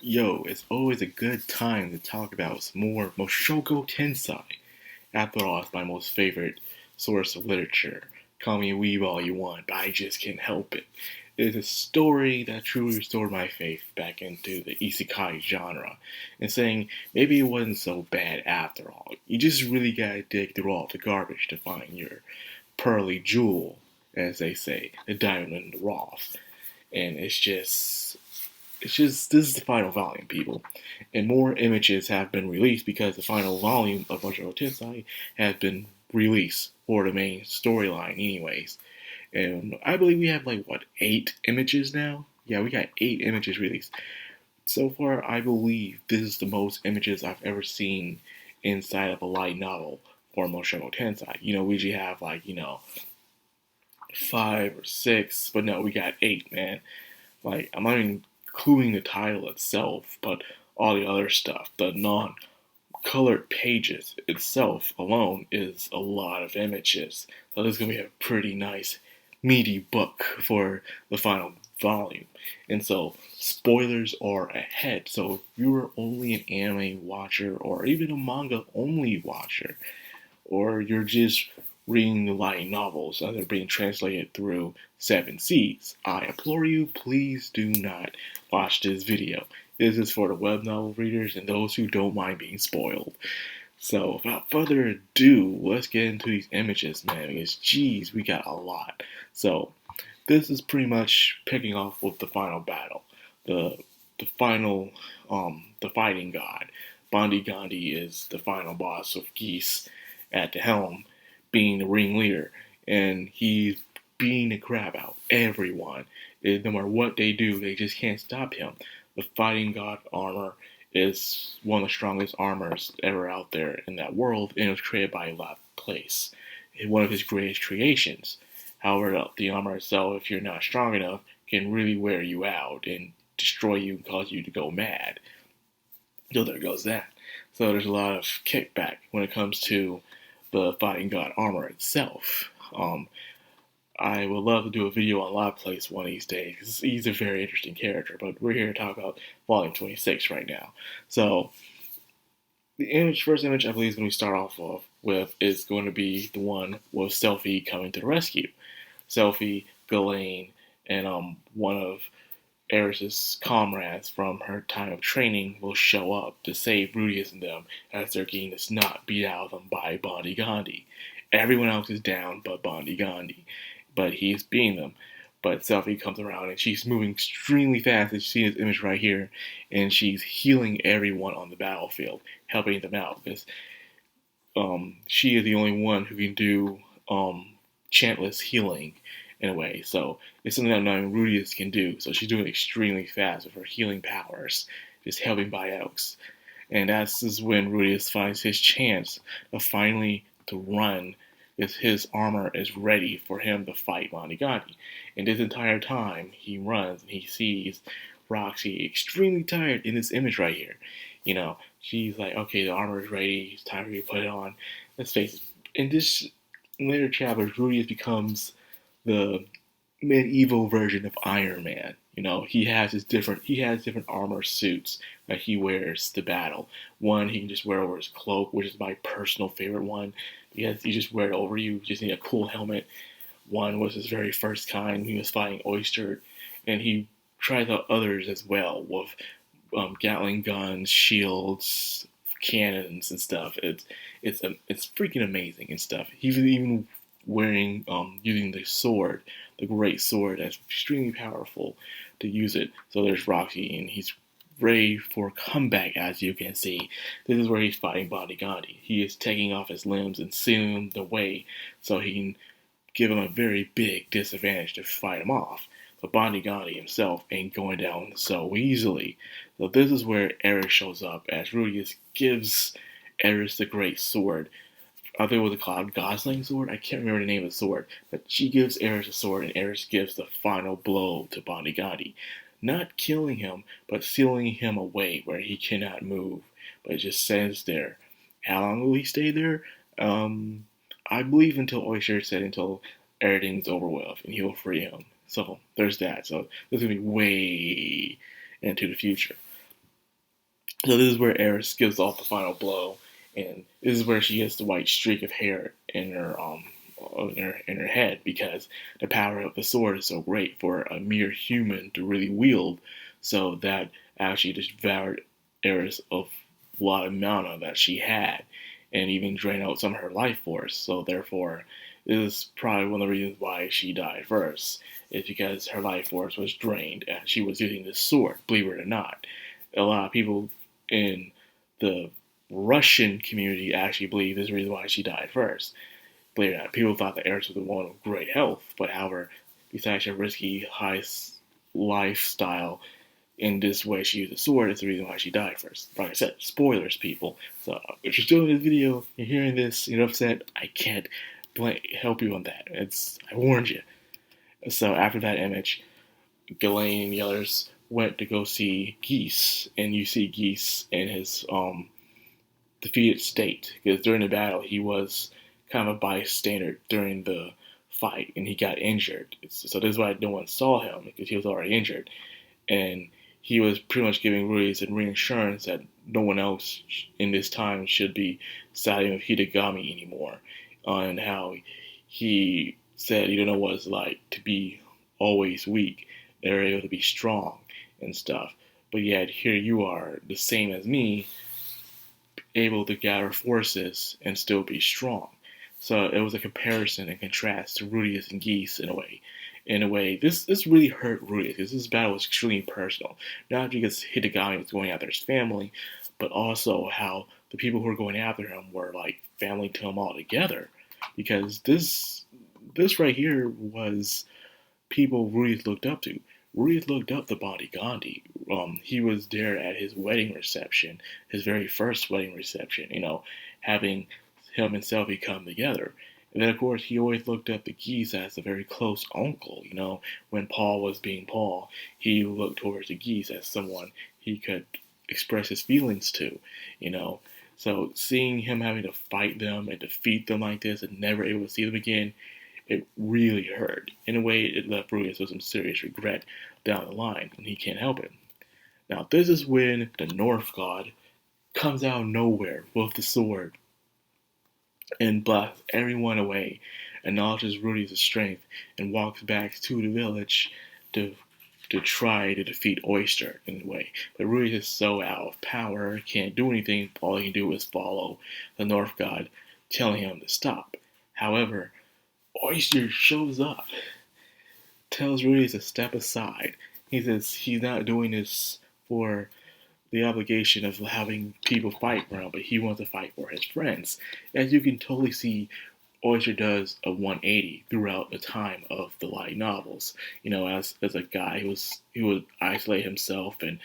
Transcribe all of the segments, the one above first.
Yo, it's always a good time to talk about some more Mushoku Tensei. After all, it's my most favorite source of literature. Call me a weeb all you want, but I just can't help it. It is a story that truly restored my faith back into the isekai genre, and saying maybe it wasn't so bad after all. You just really gotta dig through all the garbage to find your pearly jewel, as they say, the diamond in the rough. And it's just this is the final volume, people, and more images have been released because the final volume of Mushoku Tensei has been released for the main storyline, anyways. And I believe we have like what 8 images now. Yeah, we got 8 images released so far. I believe this is the most images I've ever seen inside of a light novel for Mushoku Tensei. We usually have like 5 or 6, but no, we got 8, man. Like, I'm not even including the title itself, but all the other stuff. The non colored pages itself alone is a lot of images. So this is going to be a pretty nice, meaty book for the final volume. And so, spoilers are ahead. So, if you're only an anime watcher or even a manga only watcher, or you're just reading the light novels as they're being translated through 7 Seas, I implore you, please do not watch this video. This is for the web novel readers and those who don't mind being spoiled. So, without further ado, let's get into these images, man, because geez, we got a lot. So, this is pretty much picking off with the final battle. The the final the fighting god. Bondi Gandhi is the final boss with Geese at the helm, being the ringleader, and he's beating the crap out everyone. No matter what they do, they just can't stop him. The fighting god armor is one of the strongest armors ever out there in that world, and it was created by Place. It's one of his greatest creations. However, the armor itself, if you're not strong enough, can really wear you out and destroy you and cause you to go mad. So there goes that. So there's a lot of kickback when it comes to the fighting god armor itself. I would love to do a video on Live Place one of these days because he's a very interesting character. But we're here to talk about Volume 26 right now. So first image I believe is going to start off with is going to be the one with Selfie coming to the rescue. Selfie, Ghislaine, and one of Eris's comrades from her time of training will show up to save Rudius and them as they're getting the snot beat out of them by Bondi Gandhi. Everyone else is down but Bondi Gandhi, but he's beating them. But Selfie comes around and she's moving extremely fast, as you see this image right here, and she's healing everyone on the battlefield, helping them out because she is the only one who can do chantless healing in a way. So it's something that not even Rudius can do. So she's doing it extremely fast with her healing powers, just helping Biox. And that's is when Rudius finds his chance of finally to run if his armor is ready for him to fight Monigati. And this entire time he runs and he sees Roxy extremely tired in this image right here. She's like, okay, the armor is ready, it's time for you to put it on. Let's face it, in this later chapters, Rudius becomes the medieval version of Iron Man. He has different armor suits that he wears to battle. One he can just wear over his cloak, which is my personal favorite one. Because you just wear it over you just need a cool helmet. One was his very first kind. He was fighting Oyster, and he tries out others as well with Gatling guns, shields, cannons, and stuff. It's freaking amazing and stuff. He's even wearing using the sword, the great sword that's extremely powerful to use it. So there's Roxy, and he's ready for comeback. As you can see, this is where he's fighting Bondi Gandhi. He is taking off his limbs and sealing the way so he can give him a very big disadvantage to fight him off. But Bondi Gandhi himself ain't going down so easily. So this is where Eris shows up as Rudius gives Eris the great sword. I think it was called Gosling sword. I can't remember the name of the sword, but she gives Eris a sword, and Eris gives the final blow to Bondi Gandhi, not killing him, but sealing him away where he cannot move, but it just stands there. How long will he stay there? I believe until Oyster said until everything's over with, and he'll free him. So there's that. So this is gonna be way into the future. So this is where Eris gives off the final blow, and this is where she gets the white streak of hair in her head, because the power of the sword is so great for a mere human to really wield. So that actually devoured Eris of a lot of mana that she had, and even drained out some of her life force. So therefore, this is probably one of the reasons why she died first. Is because her life force was drained and she was using this sword. Believe it or not, a lot of people in the Russian community actually believe this is the reason why she died first. Believe it or not, people thought that Eris was the one of great health, but however, besides her risky high lifestyle, in this way she used a sword is the reason why she died first. Like I said, spoilers, people. So if you're still in this video, you're hearing this, you're upset, I can't help you on that. I warned you. So after that image, Ghislaine and the others went to go see Geese, and you see Geese in his defeated state, because during the battle he was kind of a bystander during the fight, and he got injured. So this is why no one saw him, because he was already injured, and he was pretty much giving Ruiz and reassurance that no one else in this time should be siding with Hidegami anymore, on how he said he didn't know what it's like to be always weak. They're able to be strong and stuff. But yet here you are, the same as me, able to gather forces and still be strong. So it was a comparison and contrast to Rudius and Geese in a way. In a way, this really hurt Rudius, because this battle was extremely personal. Not because Hidegami was going after his family, but also how the people who were going after him were like family to him altogether. Because this right here was people Rudius looked up to. Rudius looked up to Bonnie Gandhi. He was there at his wedding reception, his very first wedding reception, having him and Selphie come together. And then, of course, he always looked up to Geese as a very close uncle. When Paul was being Paul, he looked towards the Geese as someone he could express his feelings to, So seeing him having to fight them and defeat them like this and never able to see them again, it really hurt. In a way, it left Rudius with some serious regret down the line, and he can't help it. Now, this is when the North God comes out of nowhere with the sword and blasts everyone away, acknowledges Rudius' strength, and walks back to the village to try to defeat Oyster in a way. But Rudius is so out of power, can't do anything. All he can do is follow the North God, telling him to stop. However, Oyster shows up, tells Rudius to step aside. He says he's not doing this for the obligation of having people fight for him, but he wants to fight for his friends. As you can totally see, Oyster does a 180 throughout the time of the light novels. As a guy who would isolate himself and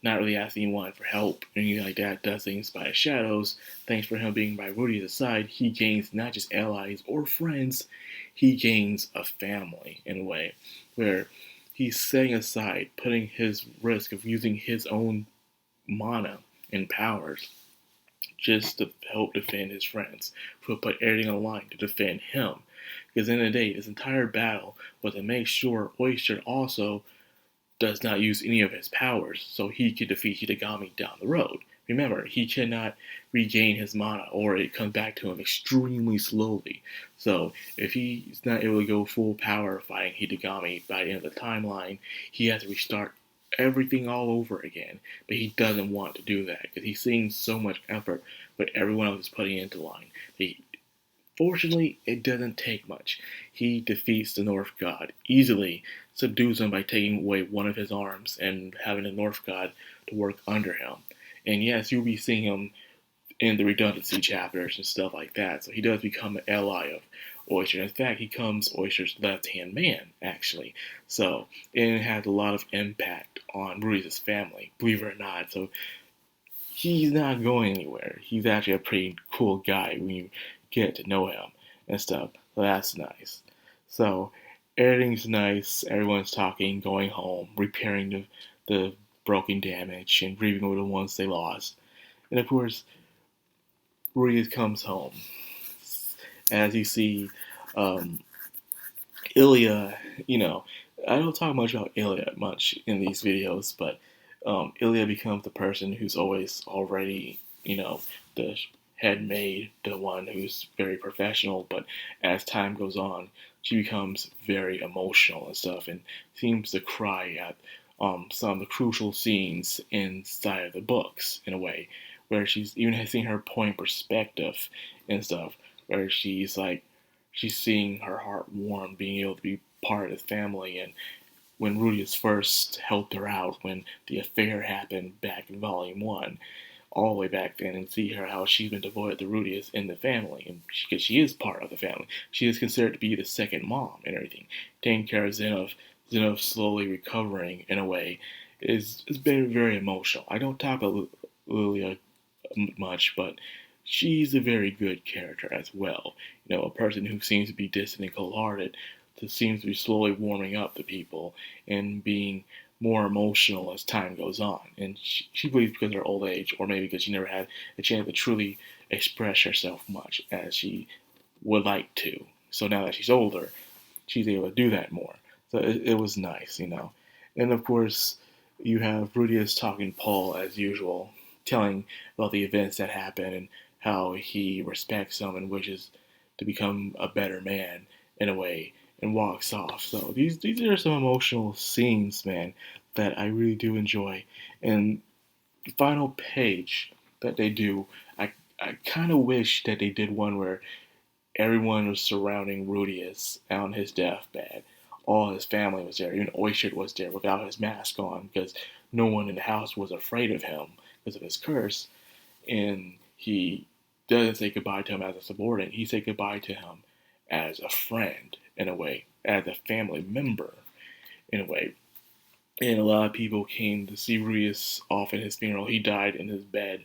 not really ask anyone for help, and anything like that, does things by the shadows. Thanks for him being by Rudius' side, he gains not just allies or friends, he gains a family in a way, where he's setting aside, putting his risk of using his own mana and powers just to help defend his friends, who put everything on the line to defend him. Because in the day, this entire battle was to make sure Oyster also does not use any of his powers, so he can defeat Hidegami down the road. Remember, he cannot regain his mana, or it comes back to him extremely slowly. So, if he's not able to go full power fighting Hidegami by the end of the timeline, he has to restart everything all over again. But he doesn't want to do that, because he's seeing so much effort what everyone else is putting into line. Fortunately, it doesn't take much. He defeats the North God easily, subdues him by taking away one of his arms and having the North God to work under him. And yes, you'll be seeing him in the redundancy chapters and stuff like that. So he does become an ally of Oyster. In fact, he becomes Oyster's left-hand man, actually. So it has a lot of impact on Rui's family, believe it or not. So he's not going anywhere. He's actually a pretty cool guy when you get to know him and stuff. So that's nice. So everything's nice. Everyone's talking, going home, repairing the broken damage, and grieving over the ones they lost. And of course, Ruiz comes home. As you see, Ilya, I don't talk much about Ilya much in these videos, but Ilya becomes the person who's always already, the head maid, the one who's very professional, but as time goes on, she becomes very emotional and stuff and seems to cry at some of the crucial scenes inside of the books in a way, where she's even has seen her point perspective and stuff, where she's seeing her heart warm, being able to be part of the family, and when Rudius first helped her out when the affair happened back in Volume 1, all the way back then, and see her how she's been devoted to Rudius in the family, and because she is part of the family. She is considered to be the second mom and everything. Taking care of Zenov slowly recovering in a way, is very, very emotional. I don't talk about Lilia much, but she's a very good character as well. A person who seems to be distant and cold-hearted seems to be slowly warming up to people and being more emotional as time goes on. And she believes because of her old age, or maybe because she never had a chance to truly express herself much as she would like to. So now that she's older, she's able to do that more. So it was nice. And of course, you have Rudius talking to Paul as usual, telling about the events that happen and how he respects him and wishes to become a better man in a way, and walks off. So these are some emotional scenes, man, that I really do enjoy. And the final page that they do, I kind of wish that they did one where everyone was surrounding Rudius on his deathbed. All his family was there. Even Oysterd was there without his mask on because no one in the house was afraid of him because of his curse. And he doesn't say goodbye to him as a subordinate. He said goodbye to him as a friend, in a way, as a family member, in a way. And a lot of people came to see Rudius off at his funeral. He died in his bed,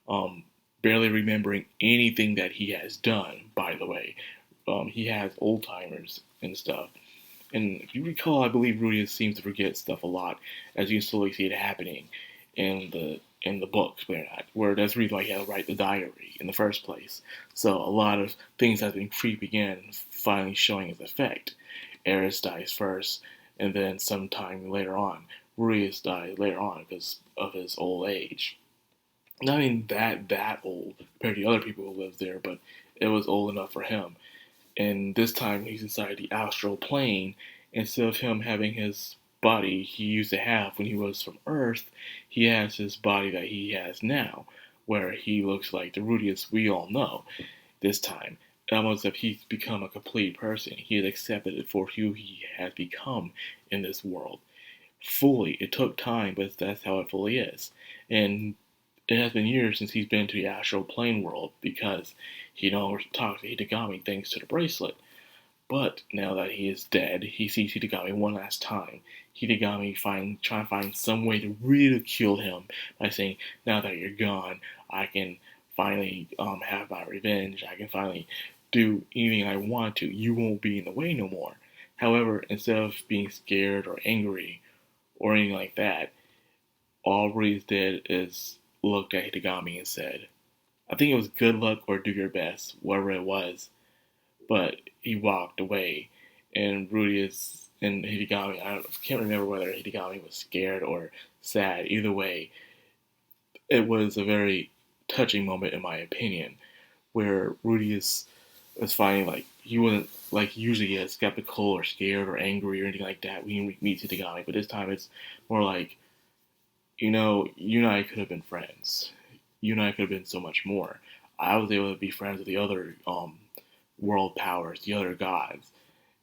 um, barely remembering anything that he has done, by the way. He has old timers and stuff. And if you recall, I believe Rudius seems to forget stuff a lot, as you slowly see it happening in the books, where that's the reason why he had to write the diary in the first place. So a lot of things have been creeping in, finally showing its effect. Eris dies first, and then sometime later on, Rudius dies later on because of his old age. Not even that old compared to the other people who lived there, but it was old enough for him. And this time he's inside the astral plane. Instead of him having his body he used to have when he was from Earth, he has his body that he has now, where he looks like the Rudius we all know. This time, almost as if he's become a complete person. He has accepted it for who he has become in this world. Fully. It took time, but that's how it fully is. And it has been years since he's been to the astral plane world because he no longer talks to Hitagami thanks to the bracelet. But now that he is dead, he sees Hitagami one last time. Hitagami trying to find some way to ridicule him by saying, "Now that you're gone, I can finally have my revenge. I can finally do anything I want to. You won't be in the way no more." However, instead of being scared or angry or anything like that, all Breeze did is looked at Hitagami and said, I think it was good luck or do your best, whatever it was. But he walked away, and Rudius and Hitagami, I can't remember whether Hitagami was scared or sad. Either way, it was a very touching moment, in my opinion, where Rudius was finding like he wasn't like usually as skeptical or scared or angry or anything like that when he meets Hitagami, but this time it's more like, you and I could have been friends. You and I could have been so much more. I was able to be friends with the other world powers, the other gods,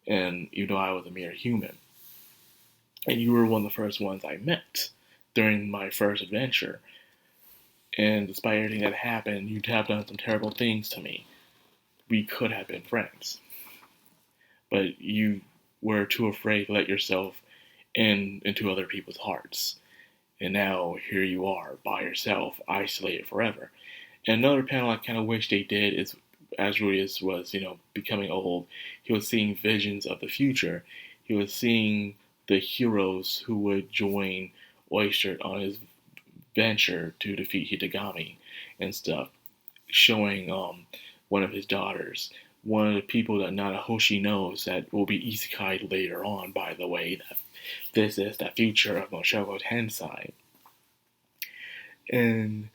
and even though I was a mere human, and you were one of the first ones I met during my first adventure, and despite everything that happened, you have done some terrible things to me. We could have been friends, but you were too afraid to let yourself into other people's hearts. And now here you are by yourself, isolated forever. And another panel I kind of wish they did is, as Rudius was, becoming old, he was seeing visions of the future. He was seeing the heroes who would join Oysterd on his venture to defeat Hitagami and stuff, showing one of his daughters, one of the people that Nanahoshi knows that will be isekai later on, by the way. That this is the future of Mushoku Tensei. and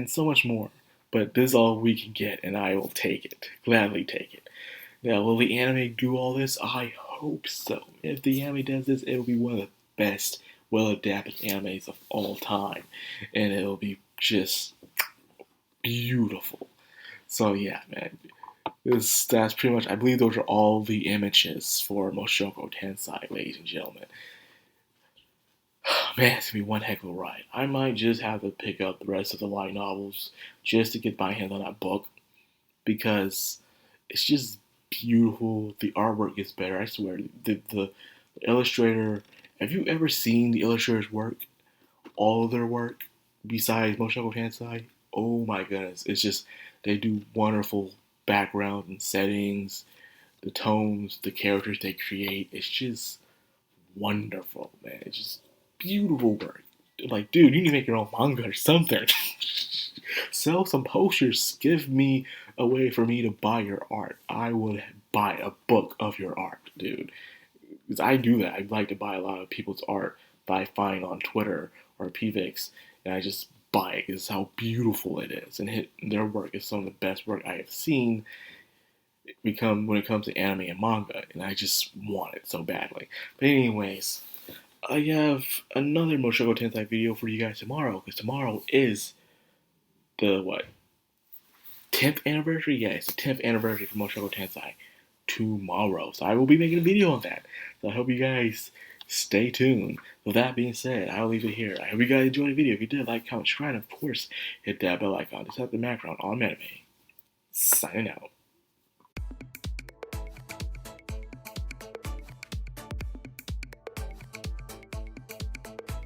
so much more. But this is all we can get, and I will take it, gladly take it. Now, will the anime do all this? I hope so. If the anime does this, it will be one of the best, well-adapted animes of all time, and it'll be just beautiful. So yeah, man, that's pretty much. I believe those are all the images for Mushoku Tensei, ladies and gentlemen. Man, it's gonna be one heck of a ride. I might just have to pick up the rest of the light novels just to get my hands on that book because it's just beautiful. The artwork is better. I swear. The illustrator. Have you ever seen the illustrator's work? All of their work besides Mushoku Tensei. Oh my goodness! It's just they do wonderful background and settings, the tones, the characters they create. It's just wonderful, man. It's just beautiful work. Like, dude, you need to make your own manga or something. Sell some posters. Give me a way for me to buy your art. I would buy a book of your art, dude. Because I do that. I like to buy a lot of people's art that I find on Twitter or PVix, and I just buy it because how beautiful it is. And their work is some of the best work I have seen when it comes to anime and manga, and I just want it so badly. But anyways, I have another Mushoku Tensei video for you guys tomorrow, because tomorrow is the, 10th anniversary? Yeah, it's the 10th anniversary for Mushoku Tensei tomorrow. So I will be making a video on that. So I hope you guys stay tuned. With that being said, I'll leave it here. I hope you guys enjoyed the video. If you did, like, comment, subscribe, and of course, hit that bell icon to set the background on anime. Signing out.